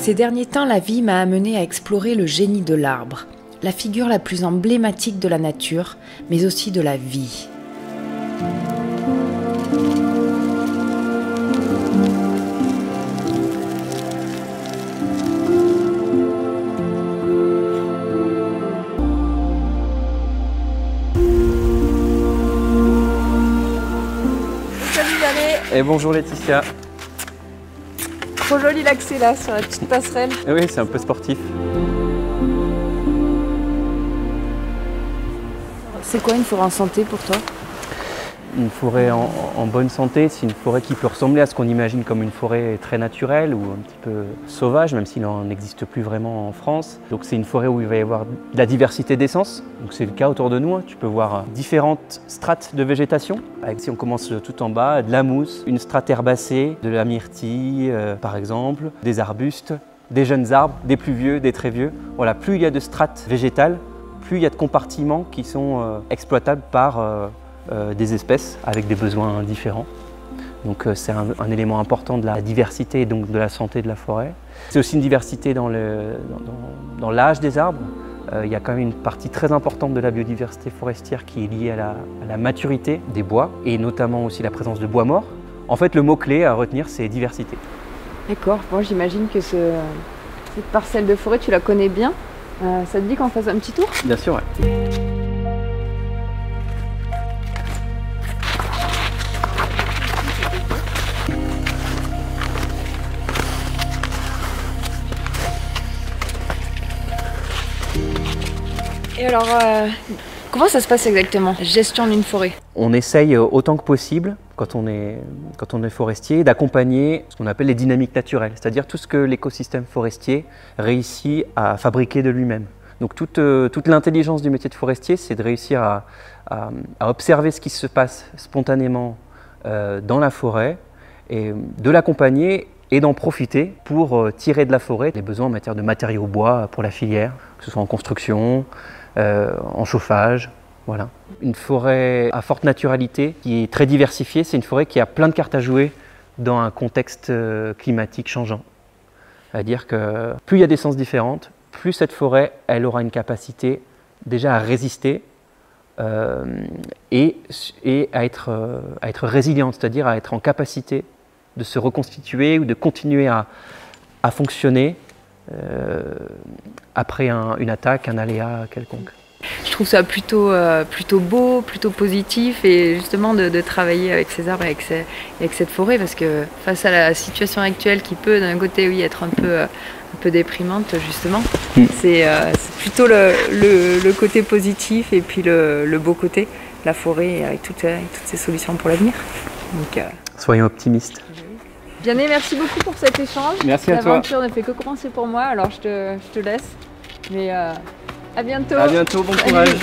Ces derniers temps, la vie m'a amené à explorer le génie de l'arbre, la figure la plus emblématique de la nature, mais aussi de la vie. Salut Valet. Et bonjour Laetitia. Trop joli l'accès là sur la petite passerelle. Et oui, c'est un peu sportif. C'est quoi une forêt en santé pour toi? Une forêt en bonne santé, c'est une forêt qui peut ressembler à ce qu'on imagine comme une forêt très naturelle ou un petit peu sauvage, même s'il n'en existe plus vraiment en France. Donc c'est une forêt où il va y avoir de la diversité d'essences. Donc c'est le cas autour de nous. Tu peux voir différentes strates de végétation. Si on commence tout en bas, de la mousse, une strate herbacée, de la myrtille par exemple, des arbustes, des jeunes arbres, des plus vieux, des très vieux. Voilà, plus il y a de strates végétales, plus il y a de compartiments qui sont exploitables par des espèces avec des besoins différents. Donc c'est un élément important de la diversité et donc de la santé de la forêt. C'est aussi une diversité dans l'âge des arbres. Il y a quand même une partie très importante de la biodiversité forestière qui est liée à la maturité des bois et notamment aussi la présence de bois morts. En fait, le mot-clé à retenir, c'est diversité. D'accord, bon, j'imagine que cette parcelle de forêt, tu la connais bien. Ça te dit qu'on fasse un petit tour? Bien sûr, ouais. Et alors, comment ça se passe exactement, la gestion d'une forêt? On essaye autant que possible, quand on est forestier, d'accompagner ce qu'on appelle les dynamiques naturelles, c'est-à-dire tout ce que l'écosystème forestier réussit à fabriquer de lui-même. Donc toute l'intelligence du métier de forestier, c'est de réussir à observer ce qui se passe spontanément dans la forêt, et de l'accompagner et d'en profiter pour tirer de la forêt les besoins en matière de matériaux bois pour la filière, que ce soit en construction, en chauffage. Voilà. Une forêt à forte naturalité, qui est très diversifiée, c'est une forêt qui a plein de cartes à jouer dans un contexte climatique changeant. C'est-à-dire que plus il y a d'essences différentes, plus cette forêt elle aura une capacité déjà à résister et à être résiliente, c'est-à-dire à être en capacité de se reconstituer ou de continuer à fonctionner après une attaque, un aléa quelconque. Je trouve ça plutôt beau, plutôt positif et justement de travailler avec ces arbres et avec cette forêt parce que face à la situation actuelle qui peut d'un côté oui, être un peu déprimante justement, c'est plutôt le côté positif et puis le beau côté, la forêt avec toutes ces solutions pour l'avenir. Soyons optimistes. Vianney, merci beaucoup pour cet échange. Merci à toi. L'aventure ne fait que commencer pour moi, alors je te laisse. Mais à bientôt. À bientôt, bon courage.